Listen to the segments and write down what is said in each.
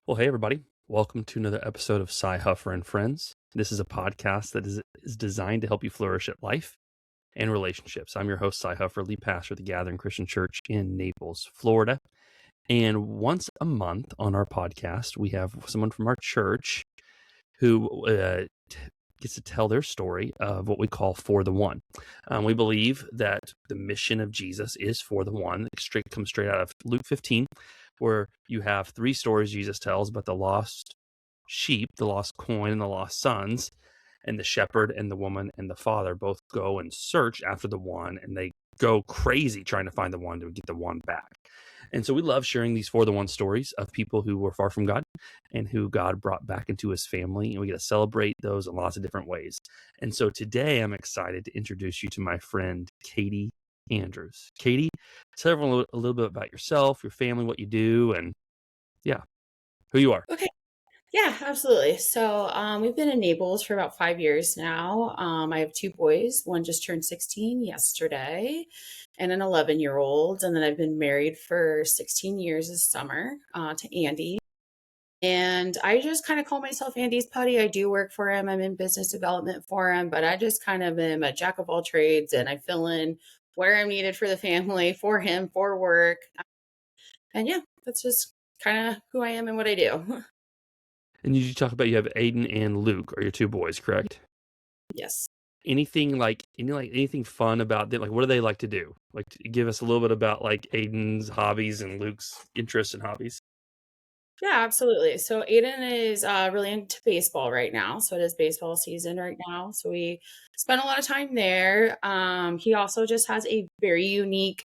Well, hey, everybody. Welcome to another episode of Sci Huffer and Friends. This is a podcast that is designed to help you flourish at life and relationships. I'm your host, Sci Huffer, lead pastor at the Gathering Christian Church in Naples, Florida. And once a month on our podcast, we have someone from our church who gets to tell their story of what we call For the One. We believe that the mission of Jesus is for the one. It comes straight out of Luke 15, where you have three stories Jesus tells about the lost sheep, the lost coin, and the lost sons. And the shepherd and the woman and the father both go and search after the one, and they go crazy trying to find the one to get the one back. And so we love sharing these For the One stories of people who were far from God and who God brought back into his family. And we get to celebrate those in lots of different ways. And so today I'm excited to introduce you to my friend, Catie Andrews. Catie, tell everyone a little bit about yourself, your family, what you do, and who you are. Okay. Yeah, absolutely. So we've been in Naples for about 5 years now. I have two boys. One just turned 16 yesterday and an 11-year-old. And then I've been married for 16 years this summer to Andy. And I just kind of call myself Andy's putty. I do work for him. I'm in business development for him, but I just kind of am a jack of all trades and I fill in where I'm needed for the family, for him, for work. And yeah, that's just kind of who I am and what I do. And you talk about you have Aiden and Luke are your two boys, correct? Yes. Anything fun about them? Like, what do they like to do? Like, give us a little bit about like Aiden's hobbies and Luke's interests and hobbies. Yeah, absolutely. So Aiden is really into baseball right now. So it is baseball season right now. So we spend a lot of time there. He also just has a very unique,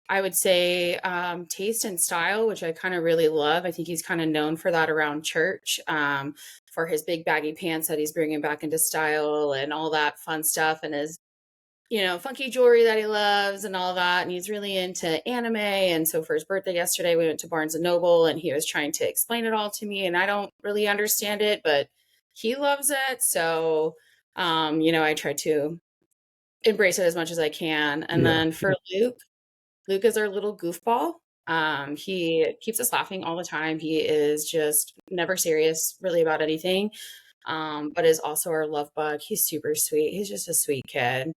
I would say, taste and style, which I kind of really love. I think he's kind of known for that around church, for his big baggy pants that he's bringing back into style and all that fun stuff, and his funky jewelry that he loves and all that. And he's really into anime. And so for his birthday yesterday, we went to Barnes and Noble and he was trying to explain it all to me. And I don't really understand it, but he loves it. So, I try to embrace it as much as I can. And Yeah. then for Luke is our little goofball. He keeps us laughing all the time. He is just never serious really about anything. But is also our love bug. He's super sweet. He's just a sweet kid.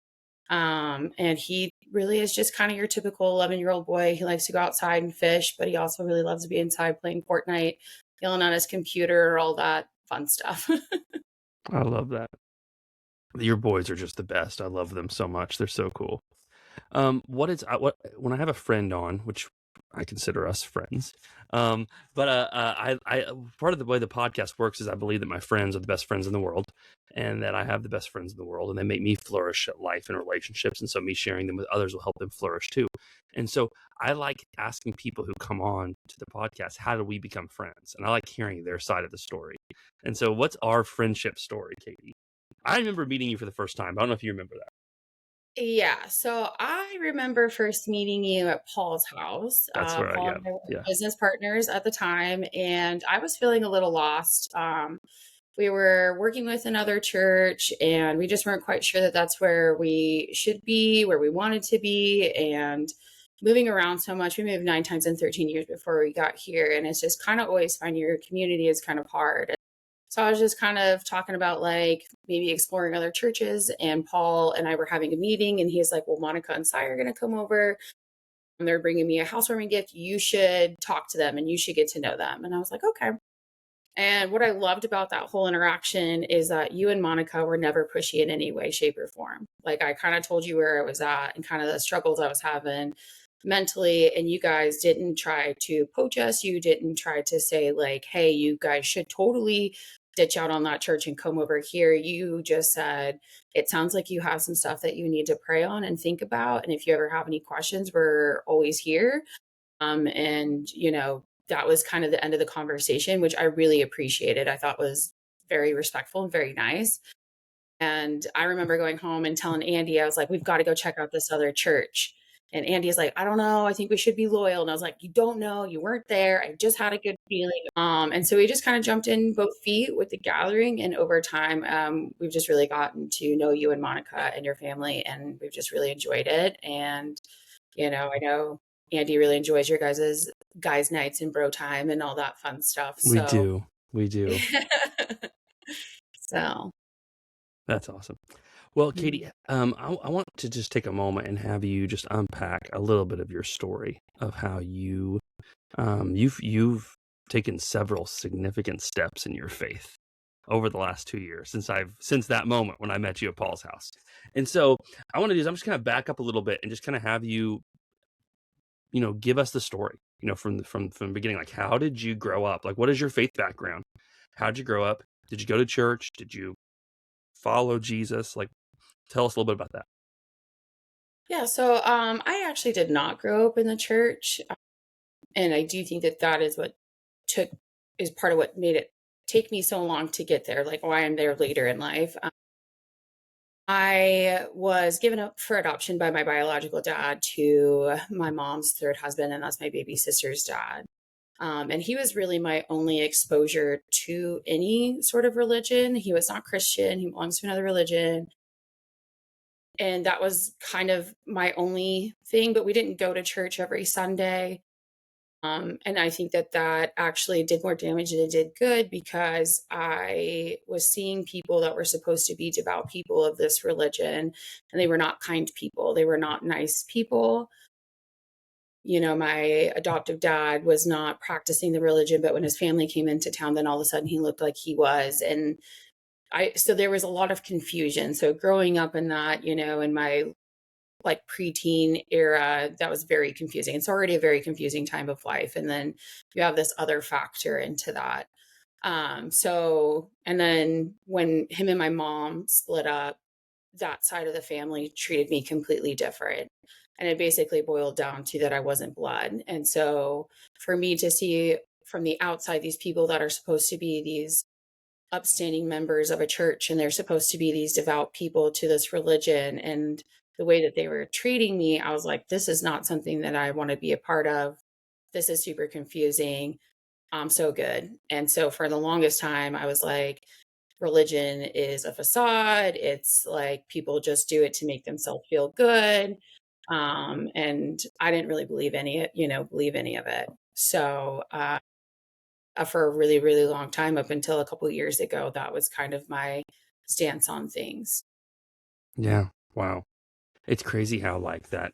And he really is just kind of your typical 11-year-old boy. He likes to go outside and fish, but he also really loves to be inside playing Fortnite, yelling on his computer, all that fun stuff. I love that. Your boys are just the best. I love them so much. They're so cool. What when I have a friend on, which I consider us friends. I part of the way the podcast works is I believe that my friends are the best friends in the world, and that I have the best friends in the world, and they make me flourish at life and relationships, and so me sharing them with others will help them flourish too. And so I like asking people who come on to the podcast, how do we become friends? And I like hearing their side of the story. And so, what's our friendship story, Catie? I remember meeting you for the first time. I don't know if you remember that. Yeah, so I remember first meeting you at Paul's house. That's where Paul yeah, and I were yeah. business partners at the time, and I was feeling a little lost. We were working with another church, and we just weren't quite sure that that's where we should be, where we wanted to be, and moving around so much. We moved 9 times in 13 years before we got here, and it's just kind of always finding your community is kind of hard. So I was just kind of talking about like maybe exploring other churches, and Paul and I were having a meeting, and he's like, well, Monica and Sai are going to come over and they're bringing me a housewarming gift. You should talk to them and you should get to know them. And I was like, okay. And what I loved about that whole interaction is that you and Monica were never pushy in any way, shape, or form. Like I kind of told you where I was at and kind of the struggles I was having mentally. And you guys didn't try to poach us. You didn't try to say, like, hey, you guys should totally ditch out on that church and come over here. You just said, it sounds like you have some stuff that you need to pray on and think about. And if you ever have any questions, we're always here. And, that was kind of the end of the conversation, which I really appreciated. I thought was very respectful and very nice. And I remember going home and telling Andy, I was like, we've got to go check out this other church. And Andy's like, I don't know. I think we should be loyal. And I was like, you don't know. You weren't there. I just had a good feeling. And so we just kind of jumped in both feet with the gathering. And over time, we've just really gotten to know you and Monica and your family. And we've just really enjoyed it. And, I know Andy really enjoys your guys' guys' nights and bro time and all that fun stuff. We So, do. We do. so That's awesome. Well, mhm. Catie, I want to just take a moment and have you just unpack a little bit of your story of how you've taken several significant steps in your faith over the last 2 years since that moment when I met you at Paul's house. And so I want to do is I'm just kind of back up a little bit and just kind of have you, give us the story, from the beginning. Like, how did you grow up? Like, what is your faith background? How did you grow up? Did you go to church? Did you follow Jesus? Like, tell us a little bit about that. Yeah, so I actually did not grow up in the church, and I do think that that is what took is part of what made it take me so long to get there, like why I'm there later in life. I was given up for adoption by my biological dad to my mom's third husband, and that's my baby sister's dad. And he was really my only exposure to any sort of religion. He was not Christian, he belongs to another religion. And that was kind of my only thing, but we didn't go to church every Sunday. And I think that that actually did more damage than it did good because I was seeing people that were supposed to be devout people of this religion, and they were not kind people. They were not nice people. My adoptive dad was not practicing the religion, but when his family came into town, then all of a sudden he looked like he was. And so there was a lot of confusion. So growing up in that, in my like preteen era, that was very confusing. It's already a very confusing time of life. And then you have this other factor into that. And then when him and my mom split up, that side of the family treated me completely different. And it basically boiled down to that I wasn't blood. And so for me to see from the outside these people that are supposed to be these upstanding members of a church and they're supposed to be these devout people to this religion, and the way that they were treating me, I was like, this is not something that I want to be a part of. This is super confusing. I'm so good. And so for the longest time, I was like, religion is a facade. It's like people just do it to make themselves feel good. And I didn't really believe any of it. So for a really, really long time, up until a couple of years ago, that was kind of my stance on things. Yeah. Wow. It's crazy how like that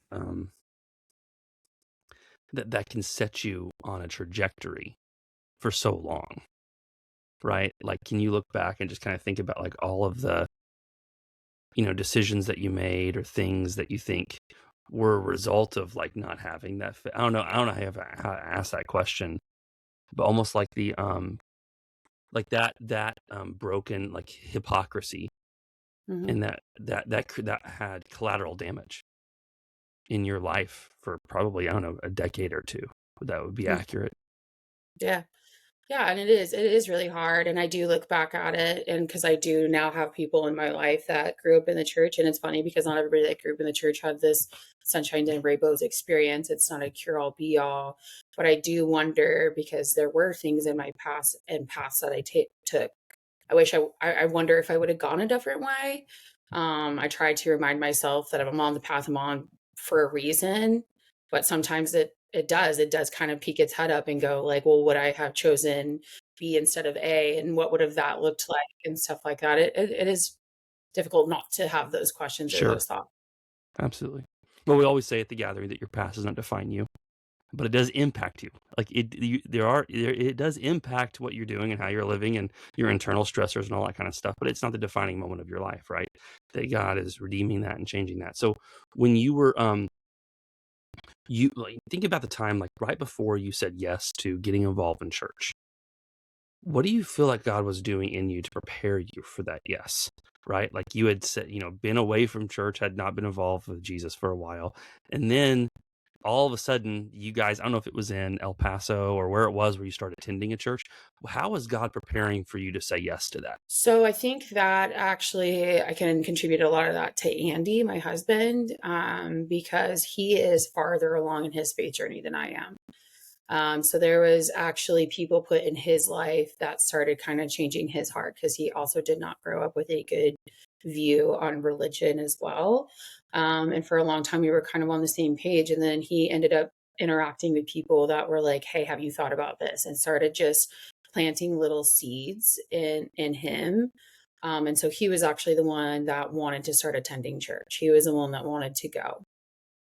that can set you on a trajectory for so long, right? Like, can you look back and just kind of think about like all of the, decisions that you made or things that you think were a result of like not having that I don't know. I don't know how to ask that question, but almost like the like that broken like hypocrisy, Hmm. and that had collateral damage in your life for probably, I don't know, a decade or two. That would be accurate. Yeah. Yeah, and it is really hard, and I do look back at it, and because I do now have people in my life that grew up in the church, and it's funny because not everybody that grew up in the church had this sunshine and rainbows experience. It's not a cure all be all, but I do wonder because there were things in my past that I took. I wish I wonder if I would have gone a different way. I try to remind myself that I'm on the path I'm on for a reason, but sometimes it does kind of peek its head up and go like, well, would I have chosen B instead of A, and what would have that looked like and stuff like that. It is difficult not to have those questions or Sure. those thoughts. Absolutely. Well, we always say at the gathering that your past does not define you, but it does impact you. Like it does impact what you're doing and how you're living and your internal stressors and all that kind of stuff. But it's not the defining moment of your life, right? That God is redeeming that and changing that. So when you were you like think about the time like right before you said yes to getting involved in church. What do you feel like God was doing in you to prepare you for that yes? Right? Like you had said, been away from church, had not been involved with Jesus for a while. And then all of a sudden, you guys, I don't know if it was in El Paso or where it was where you started attending a church. How was God preparing for you to say yes to that? So I think that actually I can contribute a lot of that to Andy, my husband, because he is farther along in his faith journey than I am. So there was actually people put in his life that started kind of changing his heart because he also did not grow up with a good view on religion as well. And for a long time, we were kind of on the same page. And then he ended up interacting with people that were like, hey, have you thought about this? And started just planting little seeds in him. And so he was actually the one that wanted to start attending church. He was the one that wanted to go.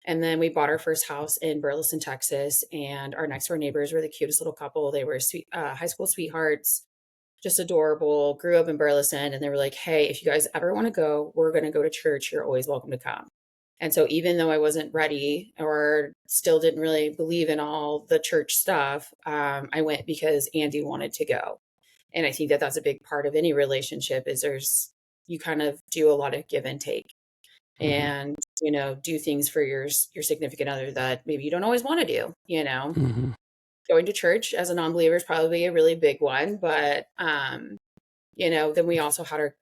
And then we bought our first house in Burleson, Texas, and our next door neighbors were the cutest little couple. They were sweet, high school sweethearts, just adorable, grew up in Burleson. And they were like, hey, if you guys ever want to go, we're going to go to church. You're always welcome to come. And so even though I wasn't ready or still didn't really believe in all the church stuff, I went because Andy wanted to go. And I think that that's a big part of any relationship is you kind of do a lot of give and take and, do things for your significant other that maybe you don't always want to do, going to church as a non-believer is probably a really big one, but, then we also had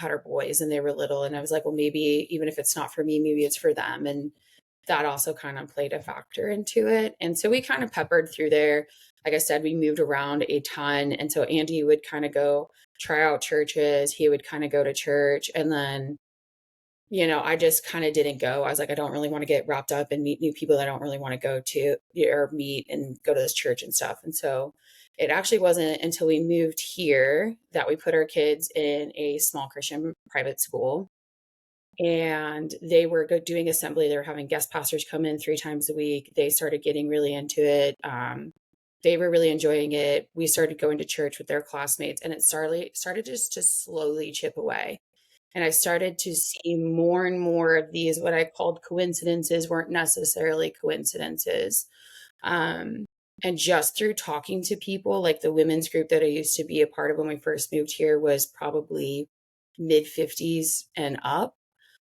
our boys and they were little and I was like, well, maybe even if it's not for me, maybe it's for them. And that also kind of played a factor into it. And so we kind of peppered through there. Like I said, we moved around a ton. And so Andy would kind of go try out churches. He would kind of go to church. And then, I just kind of didn't go. I was like, I don't really want to get wrapped up and meet new people that I don't really want to go to or meet and go to this church and stuff. And so it actually wasn't until we moved here that we put our kids in a small Christian private school. And they were doing assembly. They were having guest pastors come in 3 times a week. They started getting really into it. They were really enjoying it. We started going to church with their classmates, and it started just to slowly chip away. And I started to see more and more of these, what I called coincidences, weren't necessarily coincidences. And just through talking to people, like the women's group that I used to be a part of when we first moved here was probably mid 50s and up.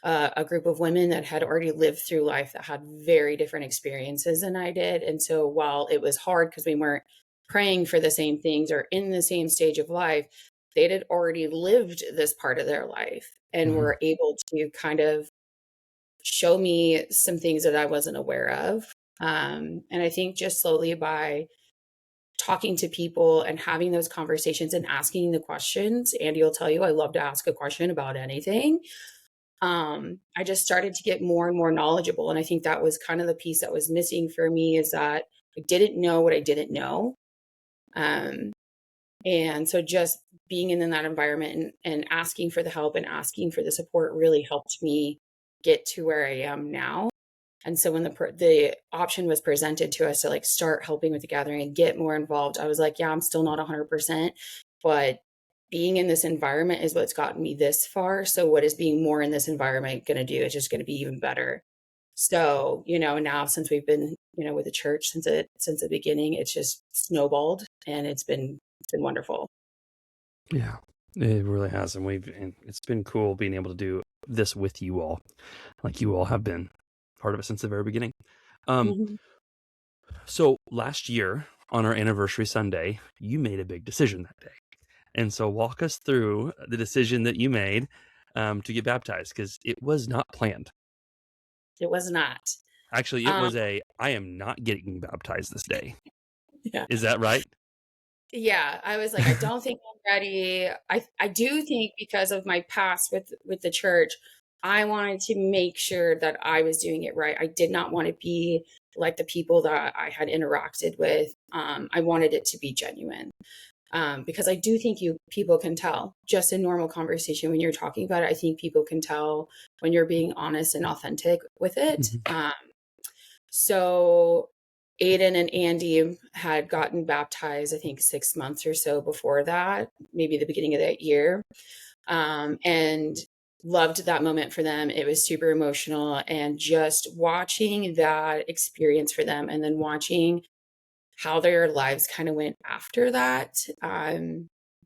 A group of women that had already lived through life that had very different experiences than I did. And so while it was hard because we weren't praying for the same things or in the same stage of life, they had already lived this part of their life and were able to kind of show me some things that I wasn't aware of. And I think just slowly by talking to people and having those conversations and asking the questions, Andy will tell you, I love to ask a question about anything. I just started to get more and more knowledgeable. And I think that was kind of the piece that was missing for me is that I didn't know what I didn't know. And so just being in that environment and asking for the help and asking for the support really helped me get to where I am now. And so when the option was presented to us to like start helping with the gathering and get more involved, I was like, yeah, I'm still not 100%, but being in this environment is what's gotten me this far. So what is being more in this environment going to do? It's just going to be even better. So, now since we've been, with the church since the beginning, it's just snowballed and it's been wonderful. Yeah, it really has. And it's been cool being able to do this with you all. Like you all have been part of it since the very beginning. So last year on our anniversary Sunday, you made a big decision that day. And so walk us through the decision that you made to get baptized, because it was not planned. It was not. Actually, it was I am not getting baptized this day. Yeah. Is that right? Yeah. I was like, I don't think I'm ready. I do think because of my past with the church, I wanted to make sure that I was doing it right. I did not want to be like the people that I had interacted with. I wanted it to be genuine. Because I do think people can tell just in normal conversation when you're talking about it. I think people can tell when you're being honest and authentic with it. So Aiden and Andy had gotten baptized, I think 6 months or so before that, maybe the beginning of that year. And loved that moment for them. It was super emotional, and just watching that experience for them and then watching how their lives kind of went after that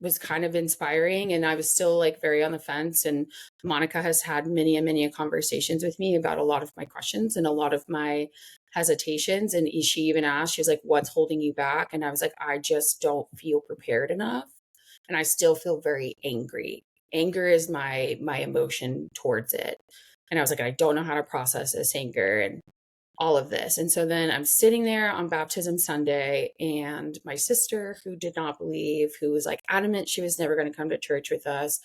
was kind of inspiring. And I was still like very on the fence. And Monica has had many and many conversations with me about a lot of my questions and a lot of my hesitations. And she even asked, she was like, what's holding you back? And I was like, I just don't feel prepared enough. And I still feel very angry. Anger is my emotion towards it. And I was like, I don't know how to process this anger and all of this. And so then I'm sitting there on baptism Sunday, and my sister, who did not believe, who was like adamant she was never going to come to church with us,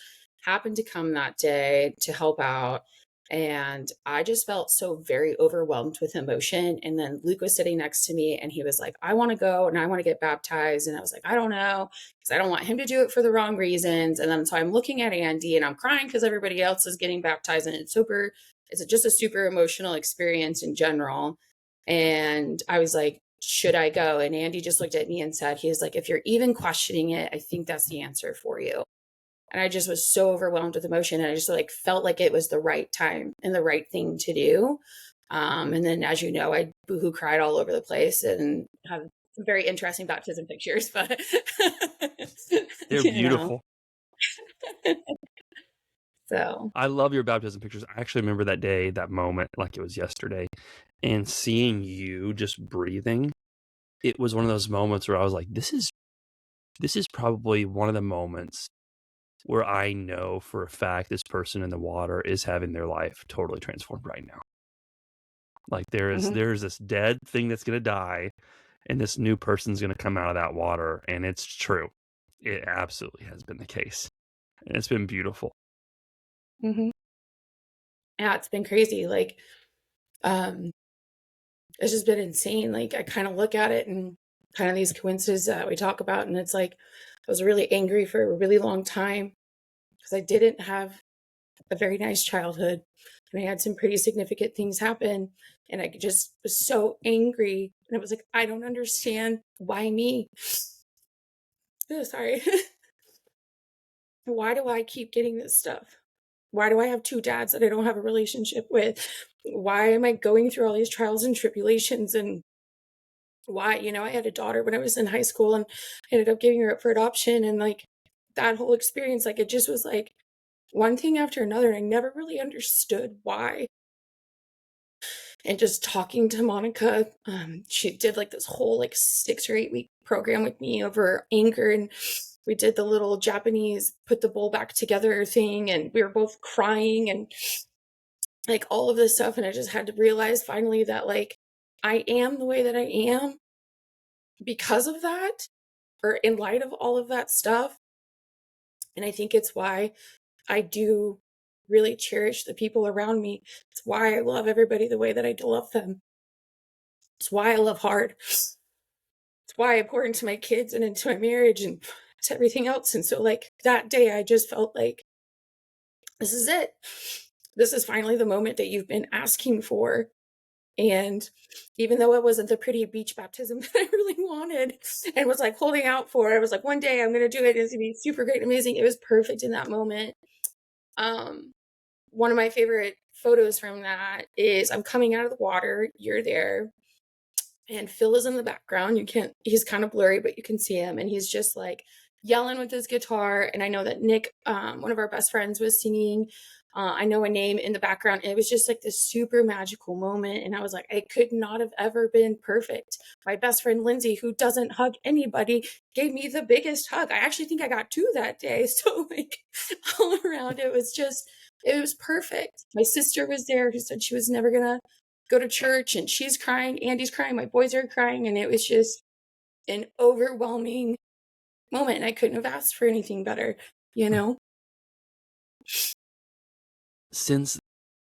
happened to come that day to help out. And I just felt so very overwhelmed with emotion. And then Luke was sitting next to me and he was like, I want to go and I want to get baptized. And I was like, I don't know, because I don't want him to do it for the wrong reasons. And then so I'm looking at Andy and I'm crying because everybody else is getting baptized. And it's just a super emotional experience in general. And I was like, should I go? And Andy just looked at me and said, he was like, if you're even questioning it, I think that's the answer for you. And I just was so overwhelmed with emotion. And I just like felt like it was the right time and the right thing to do. And then, as you know, I boohoo cried all over the place and have some very interesting baptism pictures, but They're you know, beautiful. so. I love your baptism pictures. I actually remember that day, that moment, like it was yesterday, and seeing you just breathing. It was one of those moments where I was like, this is probably one of the moments where I know for a fact this person in the water is having their life totally transformed right now. Like there's this dead thing that's going to die, and this new person's going to come out of that water, and it's true. It absolutely has been the case, and it's been beautiful. Mm-hmm. Yeah, it's been crazy. Like, um, it's just been insane. Like, I kind of look at it and kind of these coincidences that we talk about, and it's like I was really angry for a really long time because I didn't have a very nice childhood and I had some pretty significant things happen. And I just was so angry. And I was like, I don't understand why me. Oh, sorry. Why do I keep getting this stuff? Why do I have two dads that I don't have a relationship with? Why am I going through all these trials and tribulations? And why, I had a daughter when I was in high school and I ended up giving her up for adoption. And like that whole experience, like it just was like one thing after another. And I never really understood why. And just talking to Monica, she did like this whole like 6 or 8 week program with me over anger, and we did the little Japanese put the bowl back together thing, and we were both crying and like all of this stuff. And I just had to realize finally that like I am the way that I am because of that, or in light of all of that stuff. And I think it's why I do really cherish the people around me. It's why I love everybody the way that I love them. It's why I love hard. It's why I pour into my kids and into my marriage and to everything else. And so like that day, I just felt like, this is it. This is finally the moment that you've been asking for. And even though it wasn't the pretty beach baptism that I really wanted and was like holding out for, I was like, one day I'm going to do it. It's going to be super great and amazing. It was perfect in that moment. One of my favorite photos from that is I'm coming out of the water. You're there. And Phil is in the background. He's kind of blurry, but you can see him. And he's just like yelling with his guitar. And I know that Nick, one of our best friends, was singing I Know a Name in the background. And it was just like this super magical moment. And I was like, I could not have ever been perfect. My best friend, Lindsay, who doesn't hug anybody, gave me the biggest hug. I actually think I got two that day. So like all around, it was perfect. My sister was there who said she was never going to go to church, and she's crying, Andy's crying, my boys are crying, and it was just an overwhelming moment, and I couldn't have asked for anything better, you know? Since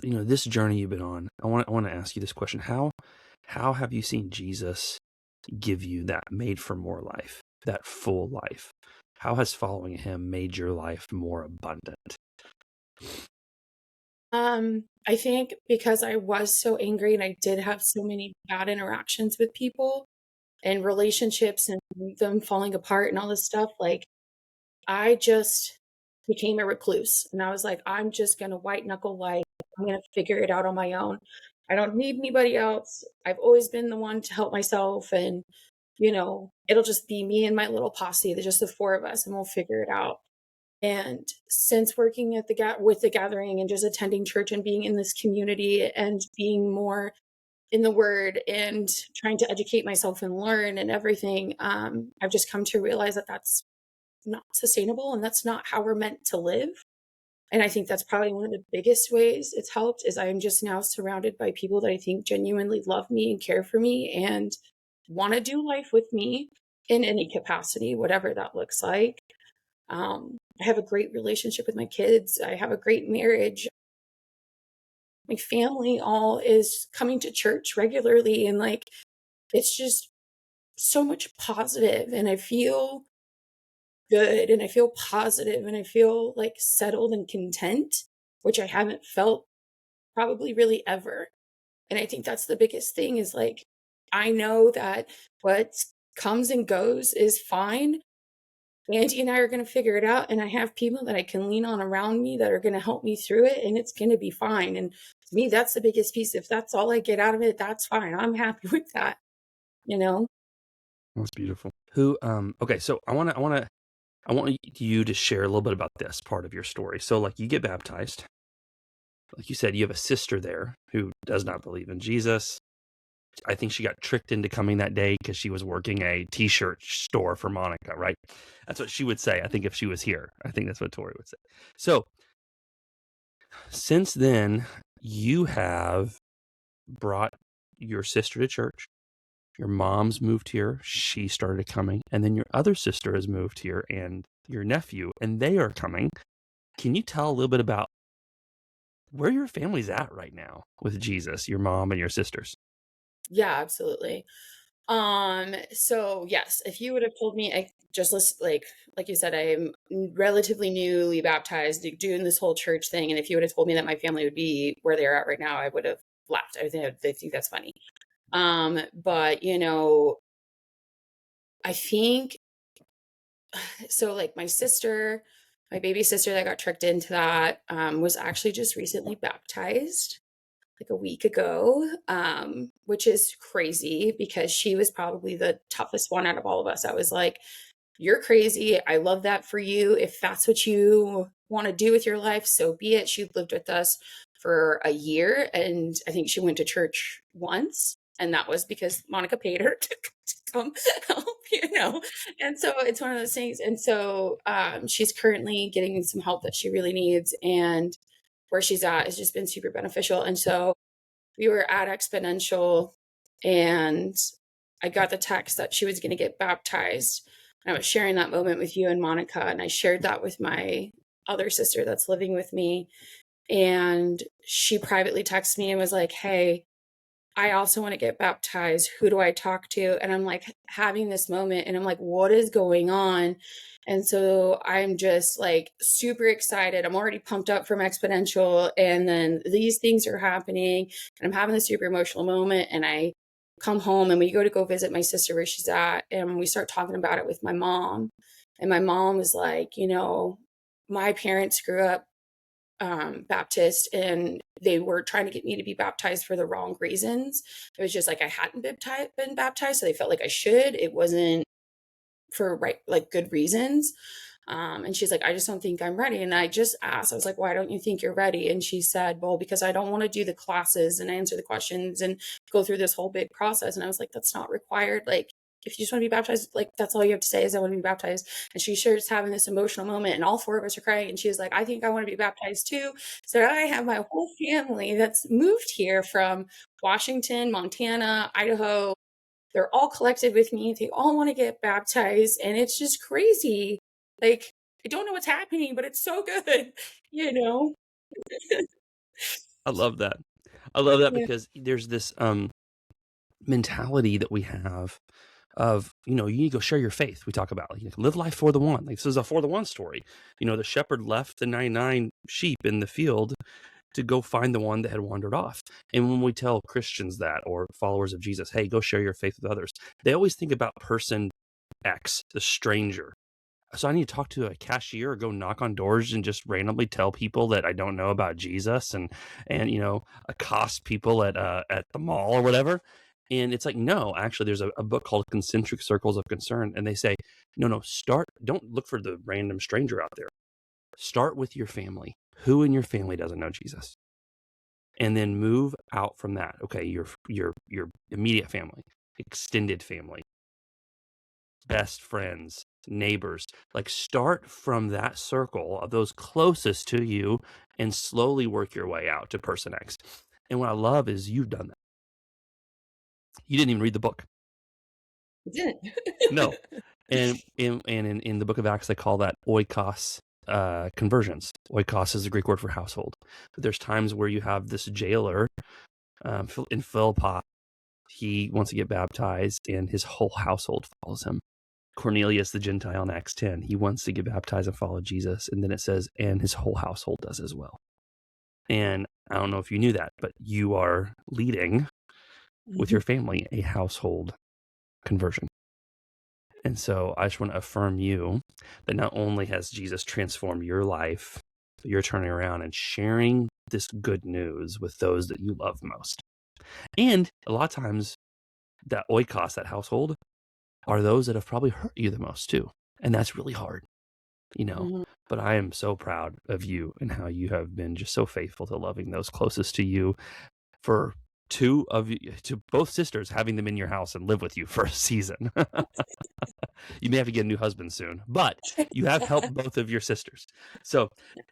this journey you've been on, I want to ask you this question: How have you seen Jesus give you that made for more life, that full life? How has following him made your life more abundant? I think because I was so angry and I did have so many bad interactions with people and relationships and them falling apart and all this stuff, like I just became a recluse. And I was like, I'm just going to white knuckle life. I'm going to figure it out on my own. I don't need anybody else. I've always been the one to help myself. And, it'll just be me and my little posse, just the four of us, and we'll figure it out. And since working at with the gathering and just attending church and being in this community and being more in the word and trying to educate myself and learn and everything, I've just come to realize that that's not sustainable and that's not how we're meant to live. And I think that's probably one of the biggest ways it's helped is I'm just now surrounded by people that I think genuinely love me and care for me and want to do life with me in any capacity, whatever that looks like. I have a great relationship with my kids. I have a great marriage. my family all is coming to church regularly, and like it's just so much positive, and I feel good, and I feel positive, and I feel like settled and content, which I haven't felt probably really ever. And I think that's the biggest thing is like, I know that what comes and goes is fine. Andy and I are going to figure it out. And I have people that I can lean on around me that are going to help me through it. And it's going to be fine. And to me, that's the biggest piece. If that's all I get out of it, that's fine. I'm happy with that, you know? That's beautiful. Okay, so I want you to share a little bit about this part of your story. So like you get baptized. Like you said, you have a sister there who does not believe in Jesus. I think she got tricked into coming that day because she was working a t-shirt store for Monica, right? That's what she would say. I think if she was here, I think that's what Tori would say. So since then, you have brought your sister to church. Your mom's moved here. She started coming. And then your other sister has moved here and your nephew, and they are coming. Can you tell a little bit about where your family's at right now with Jesus, your mom and your sisters? Yeah, absolutely. So yes, if you would have told me, I just listen, like you said, I'm relatively newly baptized, doing this whole church thing. And if you would have told me that my family would be where they're at right now, I would have laughed. I think that's funny. But you know, I think so. Like my sister, my baby sister that got tricked into that, was actually just recently baptized like a week ago, which is crazy because she was probably the toughest one out of all of us. I was like, you're crazy. I love that for you. If that's what you want to do with your life, so be it. She lived with us for a year, and I think she went to church once. And that was because Monica paid her to come help, you know. And so it's one of those things. And so she's currently getting some help that she really needs. And where she's at has just been super beneficial. And so we were at Exponential, and I got the text that she was going to get baptized. And I was sharing that moment with you and Monica, and I shared that with my other sister that's living with me. And she privately texted me and was like, hey, I also want to get baptized. Who do I talk to? And I'm like having this moment, and I'm like, what is going on? And so I'm just like super excited. I'm already pumped up from Exponential. And then these things are happening, and I'm having this super emotional moment. And I come home, and we go visit my sister where she's at. And we start talking about it with my mom. And my mom was like, you know, my parents grew up Baptist, and they were trying to get me to be baptized for the wrong reasons. It was just like I hadn't been baptized, so they felt like I should. It wasn't for right, like good reasons. And she's like, I just don't think I'm ready. And I just asked, I was like, why don't you think you're ready? And she said, well, because I don't want to do the classes and answer the questions and go through this whole big process. And I was like, that's not required. Like, if you just want to be baptized, like that's all you have to say is I want to be baptized. And she starts having this emotional moment, and all four of us are crying. And she was like, I think I want to be baptized too. So I have my whole family that's moved here from Washington, Montana, Idaho. They're all collected with me. They all want to get baptized. And it's just crazy. Like, I don't know what's happening, but it's so good, you know? I love that. I love that Yeah. because there's this mentality that we have of, you know, you need to go share your faith. We talk about like, live life for the one. Like this is a for the one story. You know, the shepherd left the 99 sheep in the field to go find the one that had wandered off. And when we tell Christians that, or followers of Jesus, hey, go share your faith with others, they always think about person X, the stranger. So I need to talk to a cashier or go knock on doors and just randomly tell people that I don't know about Jesus, and you know, accost people at the mall or whatever. And it's like, no, actually there's a book called Concentric Circles of Concern, and they say, no, don't look for the random stranger out there. Start with your family. Who in your family doesn't know Jesus? And then move out from that. Okay, your immediate family, extended family, best friends, neighbors. Like start from that circle of those closest to you and slowly work your way out to person X. And what I love is you've done that. You didn't even read the book. I didn't. No. And in the book of Acts, they call that oikos. conversions. Oikos is the Greek word for household. But there's times where you have this jailer in Philippi. He wants to get baptized, and his whole household follows him. Cornelius, the Gentile in Acts 10, he wants to get baptized and follow Jesus. And then it says, and his whole household does as well. And I don't know if you knew that, but you are leading with your family a household conversion. And so I just want to affirm you that not only has Jesus transformed your life, but you're turning around and sharing this good news with those that you love most. And a lot of times that oikos, that household, are those that have probably hurt you the most too. And that's really hard, But I am so proud of you and how you have been just so faithful to loving those closest to you, for to both sisters, having them in your house and live with you for a season. You may have to get a new husband soon, but you have helped both of your sisters. So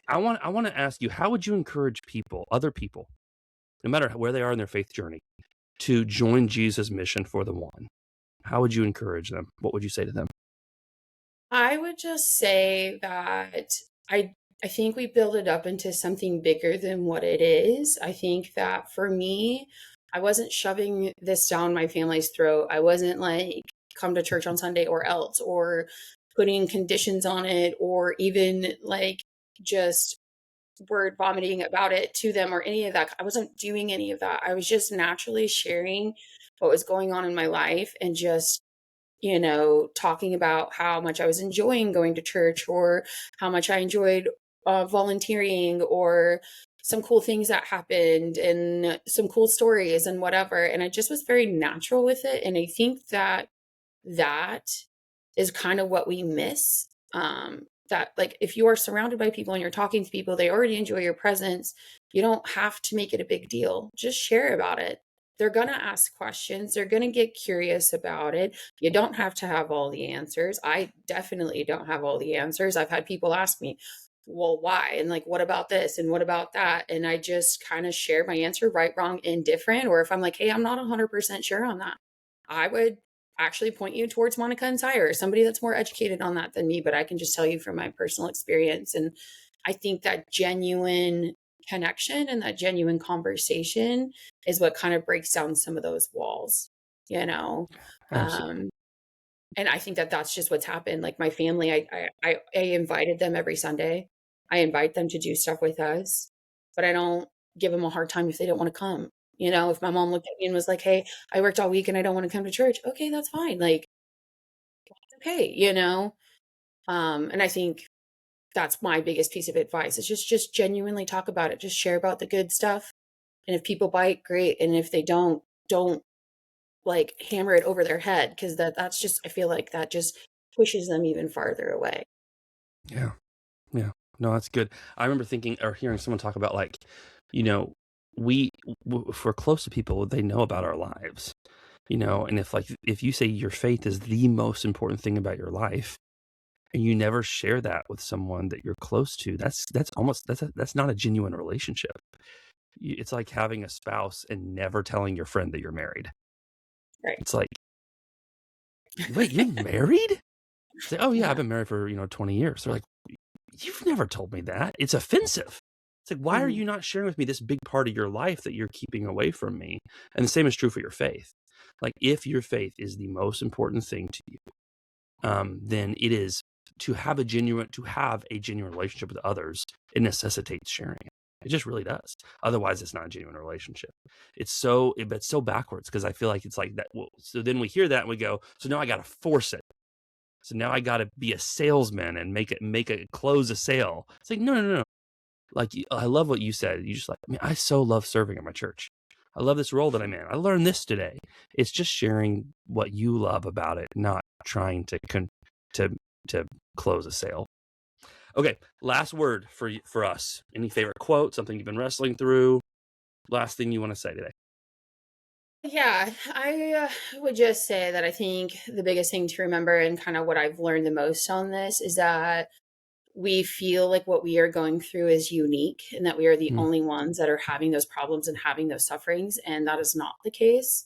I want to ask you, how would you encourage other people, no matter where they are in their faith journey, to join Jesus' mission for the one? How would you encourage them? What would you say to them? I would just say that I think we build it up into something bigger than what it is. I think that for me, I wasn't shoving this down my family's throat. I wasn't like, come to church on Sunday or else, or putting conditions on it, or even like just word vomiting about it to them or any of that. I wasn't doing any of that. I was just naturally sharing what was going on in my life, and just talking about how much I was enjoying going to church, or how much I enjoyed volunteering, or some cool things that happened, and some cool stories and whatever. And I just was very natural with it. And I think that is kind of what we miss. That like, if you are surrounded by people and you're talking to people, they already enjoy your presence. You don't have to make it a big deal. Just share about it. They're going to ask questions. They're going to get curious about it. You don't have to have all the answers. I definitely don't have all the answers. I've had people ask me, well, why? And like, what about this? And what about that? And I just kind of share my answer, right, wrong, indifferent. Or if I'm like, hey, I'm not 100% sure on that, I would actually point you towards Monica and Tyre, or somebody that's more educated on that than me. But I can just tell you from my personal experience. And I think that genuine connection and that genuine conversation is what kind of breaks down some of those walls, you know? Absolutely. And I think that that's just what's happened. Like my family, I invited them every Sunday. I invite them to do stuff with us, but I don't give them a hard time if they don't want to come. If my mom looked at me and was like, hey, I worked all week and I don't want to come to church. Okay, that's fine. Like, okay. And I think that's my biggest piece of advice is just genuinely talk about it. Just share about the good stuff. And if people bite, great. And if they don't like hammer it over their head, because that's just, I feel like that just pushes them even farther away. Yeah. Yeah. No, that's good. I remember thinking or hearing someone talk about, like, if we're close to people, they know about our lives, and if you say your faith is the most important thing about your life, and you never share that with someone that you're close to, that's not a genuine relationship. It's like having a spouse and never telling your friend that you're married. Right. It's like, wait, you're married? Say, oh yeah, I've been married for 20 years. They're like, you've never told me that. It's offensive. It's like, why are you not sharing with me this big part of your life that you're keeping away from me? And the same is true for your faith. Like, if your faith is the most important thing to you, then it is to have a genuine relationship with others. It necessitates sharing it. It just really does. Otherwise, it's not a genuine relationship. It's so backwards, because I feel like it's like that. Well, so then we hear that and we go, so now I got to force it. So now I got to be a salesman and close a sale. It's like, no. Like, I love what you said. You just like, I so love serving at my church. I love this role that I'm in. I learned this today. It's just sharing what you love about it, not trying to close a sale. Okay, last word for us. Any favorite quote, something you've been wrestling through? Last thing you want to say today? Yeah, I would just say that I think the biggest thing to remember, and kind of what I've learned the most on this, is that we feel like what we are going through is unique, and that we are the only ones that are having those problems and having those sufferings. And that is not the case.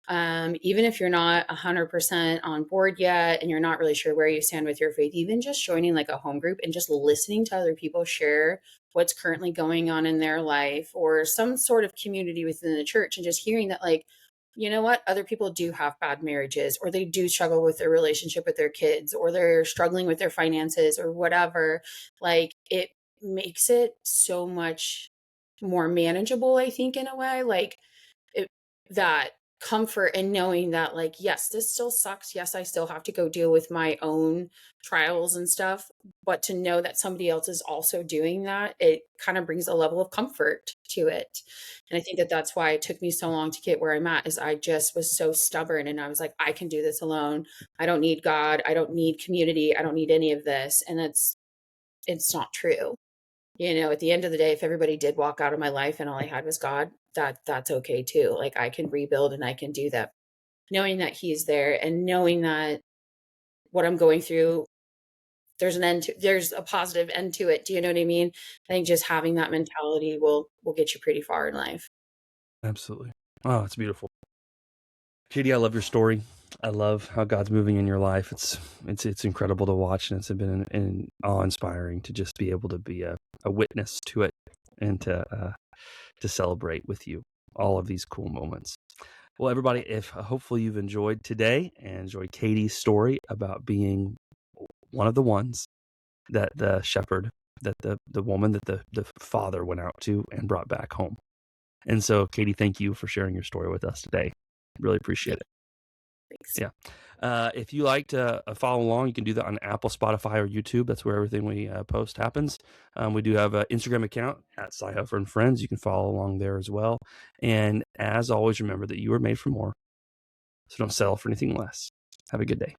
Even if you're not 100% on board yet and you're not really sure where you stand with your faith, even just joining like a home group and just listening to other people share what's currently going on in their life, or some sort of community within the church, and just hearing that, like, you know what, other people do have bad marriages, or they do struggle with their relationship with their kids, or they're struggling with their finances or whatever. Like, it makes it so much more manageable, I think, in a way. Like, it, that comfort in knowing that, like, yes, this still sucks, yes, I still have to go deal with my own trials and stuff, but to know that somebody else is also doing that, it kind of brings a level of comfort to it. And I think that that's why it took me so long to get where I'm at, is I just was so stubborn, and I was like, I can do this alone. I don't need God, I don't need community, I don't need any of this. And it's not true. At the end of the day, if everybody did walk out of my life and all I had was God, that's okay too. Like, I can rebuild and I can do that, knowing that He's there, and knowing that what I'm going through, there's a positive end to it. Do you know what I mean? I think just having that mentality will get you pretty far in life. Absolutely. Oh, it's beautiful. Catie, I love your story. I love how God's moving in your life. It's incredible to watch, and it's been awe-inspiring to just be able to be a witness to it, and to celebrate with you all of these cool moments. Well, everybody, if hopefully you've enjoyed today and enjoyed Catie's story about being one of the ones that the shepherd, that the woman that the father went out to and brought back home. And so, Catie, thank you for sharing your story with us today. Really appreciate it. Thanks. Yeah. If you like to follow along, you can do that on Apple, Spotify, or YouTube. That's where everything we post happens. We do have an Instagram account at SciHuffer and Friends. You can follow along there as well. And as always, remember that you were made for more, so don't settle for anything less. Have a good day.